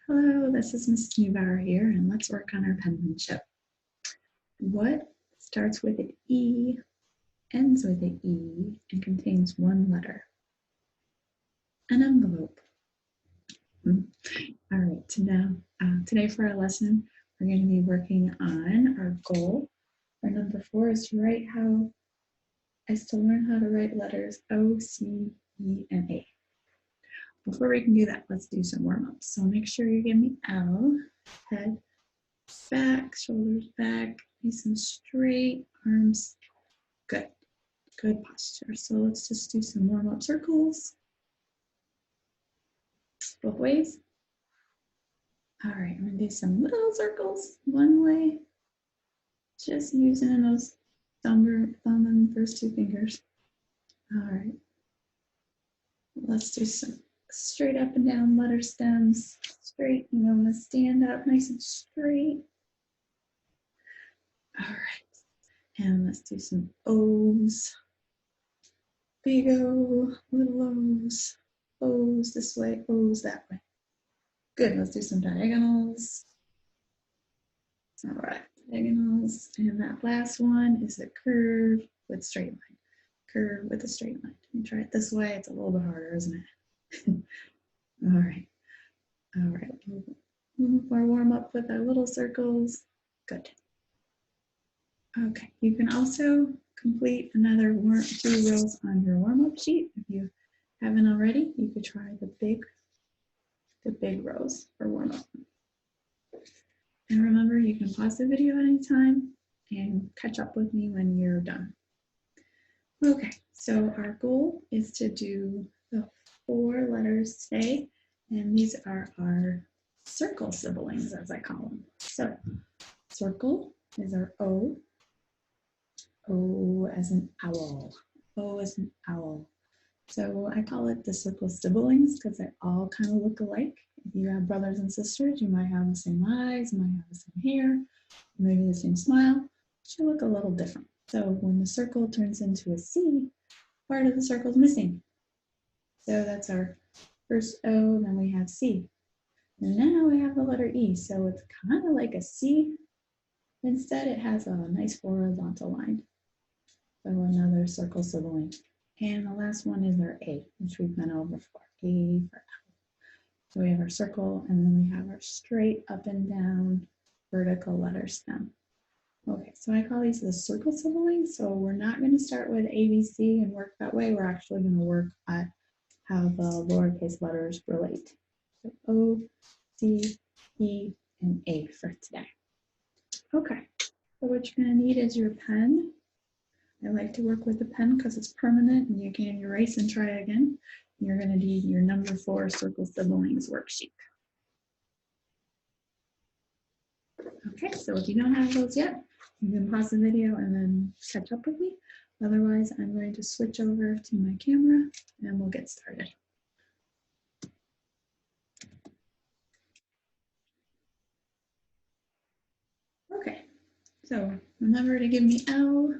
Hello, this is Ms. Neubauer here, and let's work on our penmanship. What starts with an E, ends with an E, and contains one letter? An envelope. All right, today for our lesson, we're going to be working on our goal. Our number 4 is to learn how to write letters O, C, E, and A. Before we can do that, let's do some warm-ups. So make sure you give me L, head back, shoulders back, nice and straight, arms good. Good posture. So let's just do some warm-up circles. Both ways. All right, I'm gonna do some little circles one way. Just using those thumb and first 2 fingers. All right. Let's do some straight up and down letter stems. Straight, you want to stand up nice and straight. All right, and let's do some O's. Big O, little O's. O's this way, O's that way. Good, let's do some diagonals. All right, diagonals. And that last one is a curve with straight line. Curve with a straight line. Let me try it this way. It's a little bit harder, isn't it? All right. All right. More warm up with our little circles. Good. Okay. You can also complete another 2 rows on your warm-up sheet. If you haven't already, you could try the big rows for warm-up. And remember, you can pause the video anytime and catch up with me when you're done. Okay, so our goal is to do the 4 letters today, and these are our circle siblings, as I call them. So circle is our O. O as an owl. O as an owl. So I call it the circle siblings because they all kind of look alike. If you have brothers and sisters, you might have the same eyes, you might have the same hair, maybe the same smile, but you look a little different. So when the circle turns into a C, part of the circle is missing. So that's our first O, then we have C. And now we have the letter E, so it's kind of like a C. Instead, it has a nice horizontal line. So another circle sibling. And the last one is our A, which we've been over before. A for apple. So we have our circle, and then we have our straight up and down vertical letter stem. Okay, so I call these the circle siblings. So we're not going to start with A, B, C and work that way. We're actually going to work at how the lowercase letters relate. So O, C, E, and A for today. Okay, so what you're going to need is your pen. I like to work with a pen because it's permanent and you can erase and try again. You're going to need your number 4 circle siblings worksheet. Okay, so if you don't have those yet, you can pause the video and then catch up with me. Otherwise, I'm going to switch over to my camera and we'll get started. Okay, so remember to give me L.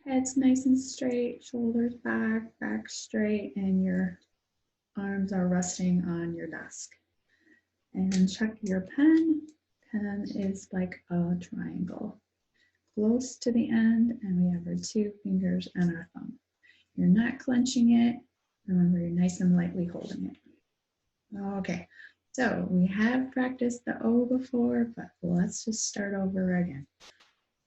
Head's nice and straight, shoulders back, back straight, and your arms are resting on your desk. And check your pen. Pen is like a triangle. Close to the end, and we have our 2 fingers and our thumb. You're not clenching it. Remember, you're nice and lightly holding it. Okay, so we have practiced the O before, but let's just start over again.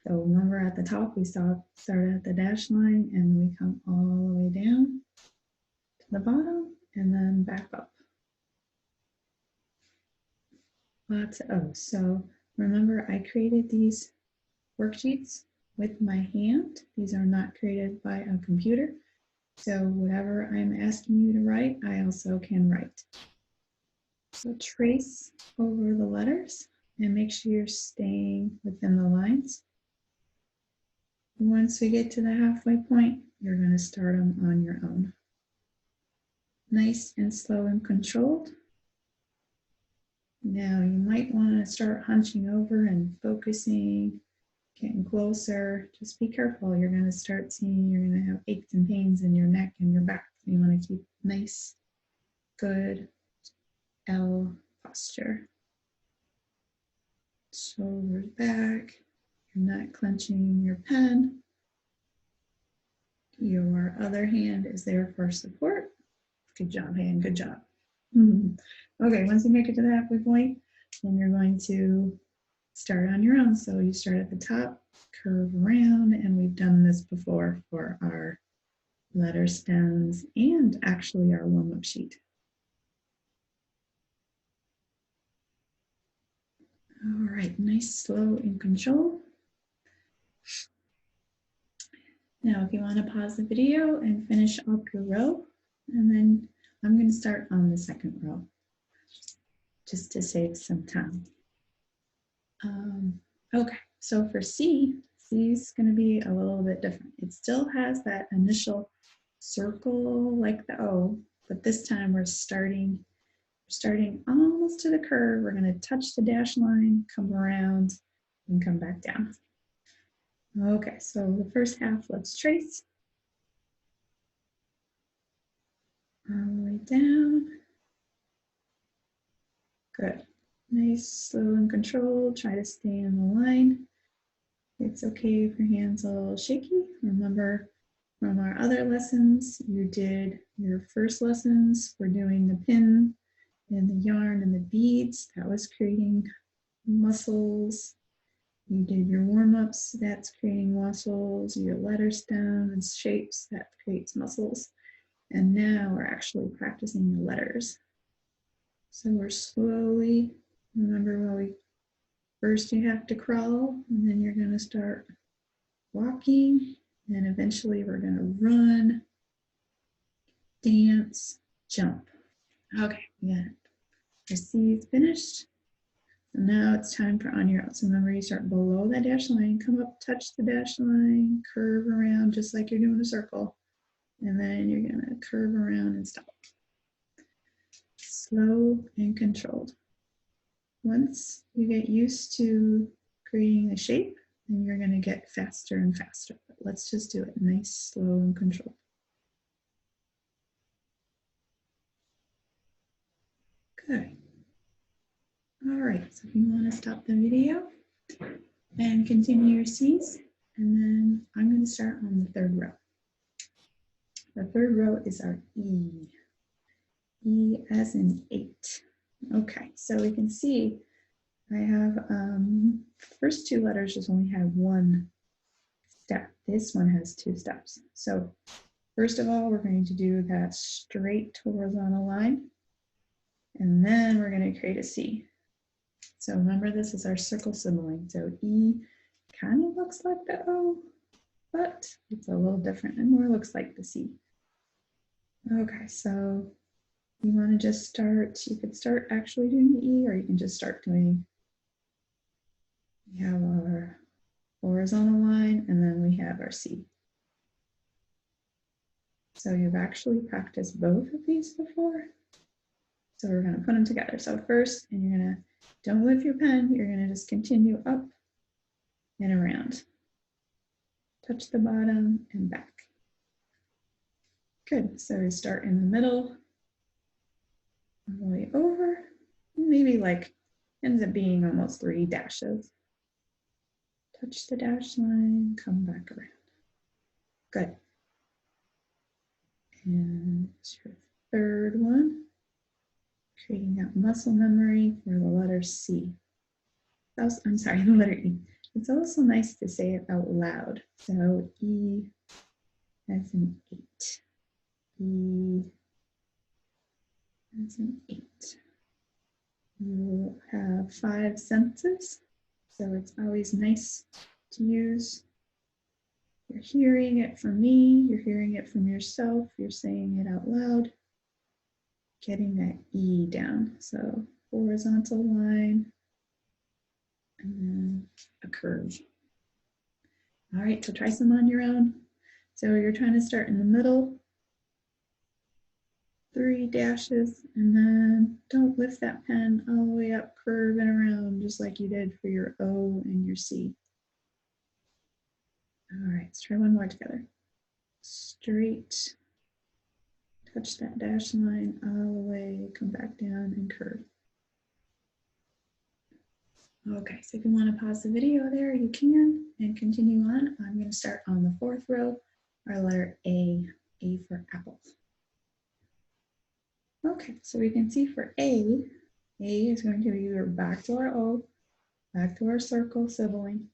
So remember at the top, we start at the dash line and we come all the way down to the bottom and then back up. Lots of O's. So remember, I created these worksheets with my hand. These are not created by a computer. So whatever I'm asking you to write, I also can write. So trace over the letters and make sure you're staying within the lines. Once we get to the halfway point, you're going to start them on your own. Nice and slow and controlled. Now you might want to start hunching over and focusing, getting closer. Just be careful. You're going to start seeing you're going to have aches and pains in your neck and your back. You want to keep nice, good L posture. Shoulders back. You're not clenching your pen. Your other hand is there for support. Good job, hand. Good job. Okay, once you make it to the halfway point, then you're going to start on your own. So you start at the top, curve around, and we've done this before for our letter stems and actually our warm-up sheet. All right, nice, slow, and control. Now, if you want to pause the video and finish up your row, and then I'm going to start on the second row, just to save some time. Okay, so for C, C is going to be a little bit different. It still has that initial circle like the O, but this time we're starting almost to the curve. We're going to touch the dash line, come around, and come back down. Okay, so the first half, let's trace. All the way down. Good. Nice, slow and controlled. Try to stay in the line. It's okay if your hand's a little shaky. Remember from our other lessons, you did your first lessons for doing the pin and the yarn and the beads. That was creating muscles. You did your warm-ups, that's creating muscles. Your letter stem and shapes, that creates muscles. And now we're actually practicing the letters. So we're slowly, remember first you have to crawl, and then you're gonna start walking, and eventually we're gonna run, dance, jump. Okay, yeah. Our C is finished. So now it's time for on your own. So remember, you start below that dash line, come up, touch the dash line, curve around just like you're doing a circle. And then you're gonna curve around and stop. Slow and controlled. Once you get used to creating a shape, then you're gonna get faster and faster. But let's just do it nice, slow, and controlled. Good. All right, so if you wanna stop the video and continue your C's, and then I'm gonna start on the third row. The third row is our E. E as in 8. Okay, so we can see I have first two letters just only have one step. This one has 2 steps. So first of all, we're going to do that straight horizontal line, and then we're going to create a C. So remember, this is our circle sibling. So E kind of looks like the O, but it's a little different and more looks like the C. Okay, so you want to just start, you could start actually doing the E, or you can just start doing, we have our horizontal line, and then we have our C. So you've actually practiced both of these before. So we're going to put them together. So first, and you're going to, don't lift your pen, you're going to just continue up and around. Touch the bottom and back. Good, so we start in the middle, all the way over, maybe like, ends up being almost 3 dashes. Touch the dash line, come back around. Good. And your third one, creating that muscle memory for the letter C. I'm sorry, the letter E. It's also nice to say it out loud. So E as in 8. E as in 8. You have 5 senses, so it's always nice to use. You're hearing it from me, you're hearing it from yourself, you're saying it out loud, getting that E down. So horizontal line, and then a curve. All right, so try some on your own. So you're trying to start in the middle, 3 dashes, and then don't lift that pen all the way up, curve and around, just like you did for your O and your C. All right, let's try one more together. Straight, touch that dash line all the way, come back down and curve. Okay, so if you want to pause the video there, you can, and continue on. I'm going to start on the 4th row, our letter A for apple. Okay, so we can see for A is going to be either back to our O, back to our circle sibling,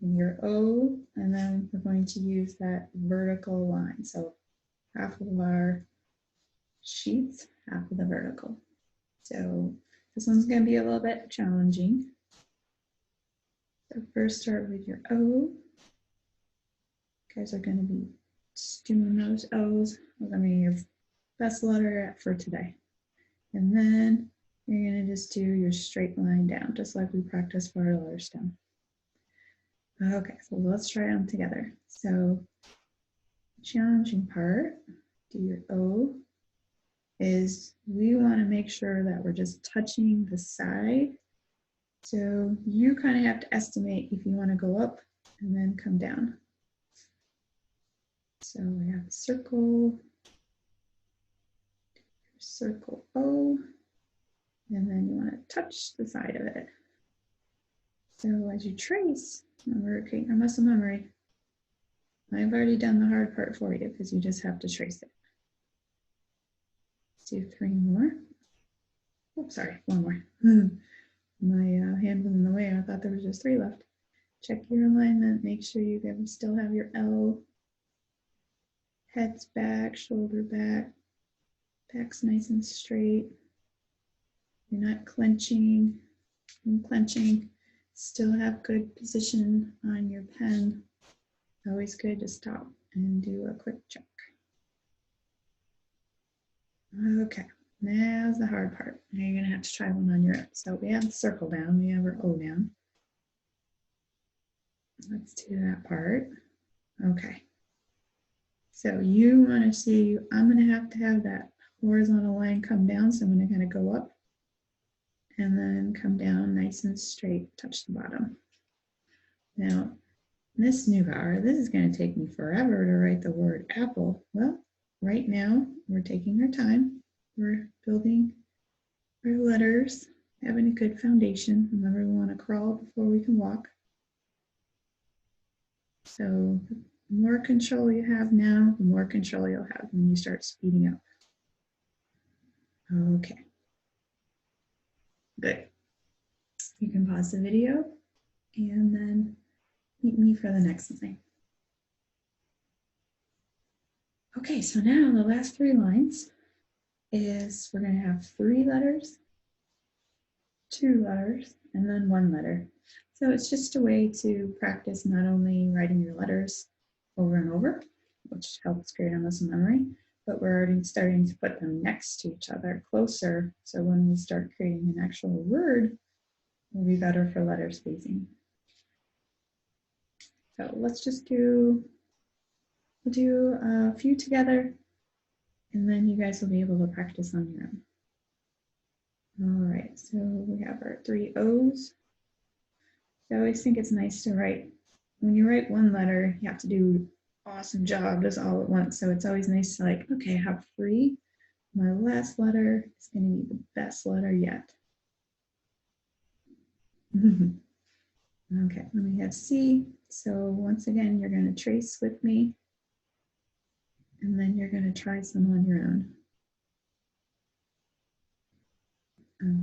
and your O, and then we're going to use that vertical line. So half of our sheets, half of the vertical. So this one's going to be a little bit challenging. So first start with your O. You guys are going to be doing those O's. I mean, your best letter for today. And then you're going to just do your straight line down, just like we practiced for our letter stem. Okay, so let's try them together. So challenging part, do your O, is we want to make sure that we're just touching the side. So you kind of have to estimate if you want to go up and then come down. So we have a circle, circle O, and then you want to touch the side of it. So as you trace, remember, create your muscle memory. I've already done the hard part for you because you just have to trace it. Let's do 3 more. Oh, sorry, 1 more. My hand was in the way. I thought there was just 3 left. Check your alignment. Make sure you still have your L. Head's back, shoulder back. Back's nice and straight. You're not clenching. And clenching. Still have good position on your pen. Always good to stop and do a quick check. Okay, now's the hard part. Now you're gonna have to try one on your own. So we have the circle down, we have our O down. Let's do that part. Okay. So you wanna see, I'm gonna have to have that horizontal line come down, so I'm gonna kind of go up and then come down nice and straight, touch the bottom. Now, this new bar, this is going to take me forever to write the word apple. Well, right now, we're taking our time. We're building our letters, having a good foundation. Remember, we want to crawl before we can walk. So the more control you have now, the more control you'll have when you start speeding up. Okay. Good. You can pause the video and then meet me for the next line. Okay, so now the last 3 lines is we're going to have 3 letters, 2 letters, and then 1 letter. So it's just a way to practice not only writing your letters over and over, which helps create a muscle memory, but we're already starting to put them next to each other, closer. So when we start creating an actual word, it'll be better for letter spacing. So let's just we'll do a few together, and then you guys will be able to practice on your own. All right, so we have our 3 O's. I always think it's nice to write, when you write 1 letter, you have to do awesome job just all at once. So it's always nice to like, okay, I have 3. My last letter is going to be the best letter yet. Okay, then we have C. So once again, you're going to trace with me, and then you're going to try some on your own.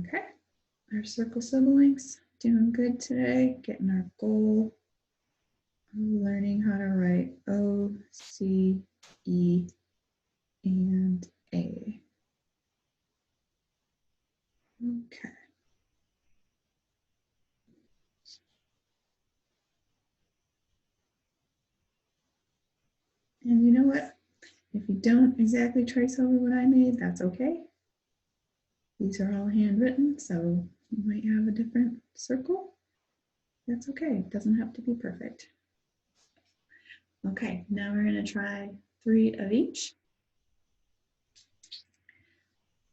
Okay, our circle siblings, doing good today, getting our goal, learning how to write O, C, E, and A. Okay. And you know what? If you don't exactly trace over what I made, that's okay. These are all handwritten, so you might have a different circle. That's okay, it doesn't have to be perfect. Okay, now we're gonna try 3 of each.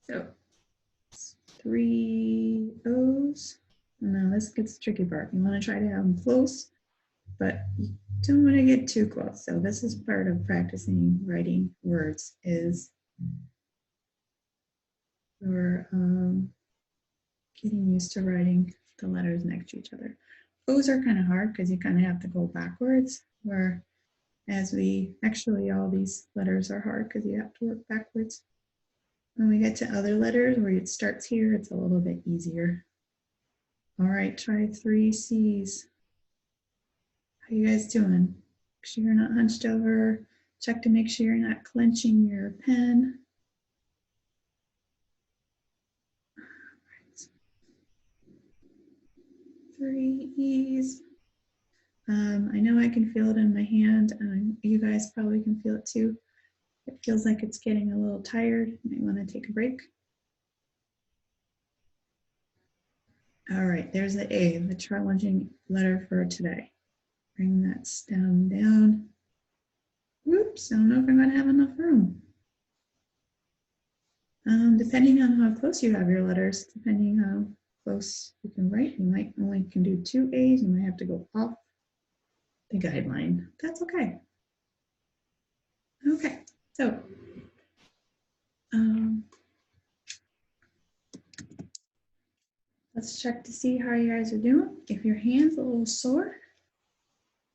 So 3 O's. Now this gets the tricky part. You wanna try to have them close, but you don't wanna get too close. So this is part of practicing writing words, is Or getting used to writing the letters next to each other. O's are kind of hard because you kind of have to go backwards, where as we, actually all these letters are hard because you have to work backwards. When we get to other letters where it starts here, it's a little bit easier. All right, try 3 C's. How you guys doing? Make sure you're not hunched over. Check to make sure you're not clenching your pen. 3 E's. I know I can feel it in my hand, and you guys probably can feel it too. It feels like it's getting a little tired. You might want to take a break. All right, there's the A, the challenging letter for today. Bring that stem down. Whoops, I don't know if I'm going to have enough room. Depending on how close you have your letters, depending how close you can write, you might only can do 2 A's. You might have to go off the guideline. That's okay. Okay, so let's check to see how you guys are doing. If your hand's a little sore,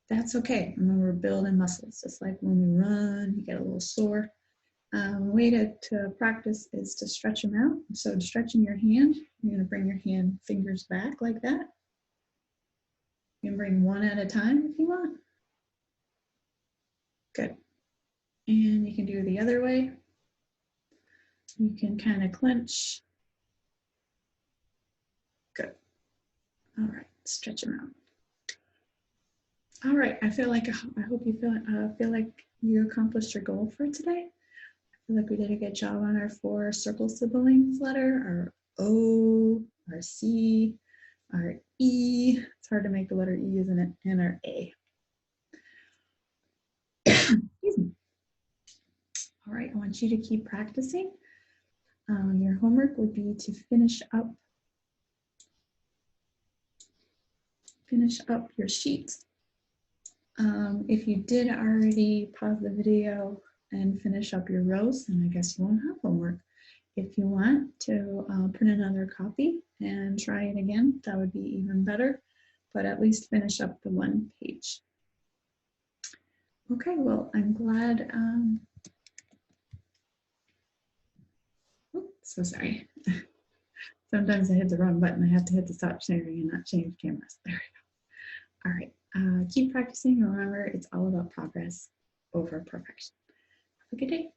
that's okay. Remember, we're building muscles. Just like when we run, you get a little sore. Way to practice is to stretch them out. So stretching your hand, you're going to bring your hand fingers back like that. You can bring one at a time if you want. Good. And you can do the other way. You can kind of clench. Good. All right, stretch them out. All right, I hope you feel like you accomplished your goal for today. I feel like we did a good job on our 4 circle siblings letter, our O, our C, our E. It's hard to make the letter E, isn't it? And our A. Excuse me. All right, I want you to keep practicing. Your homework would be to finish up your sheet. If you did already pause the video and finish up your rows, then I guess you won't have homework. If you want to print another copy and try it again, that would be even better, but at least finish up the 1 page. Okay, well, I'm glad. Oops, so sorry. Sometimes I hit the wrong button. I have to hit the stop sharing and not change cameras. There we go. All right, keep practicing. Remember, it's all about progress over perfection. Have a good day.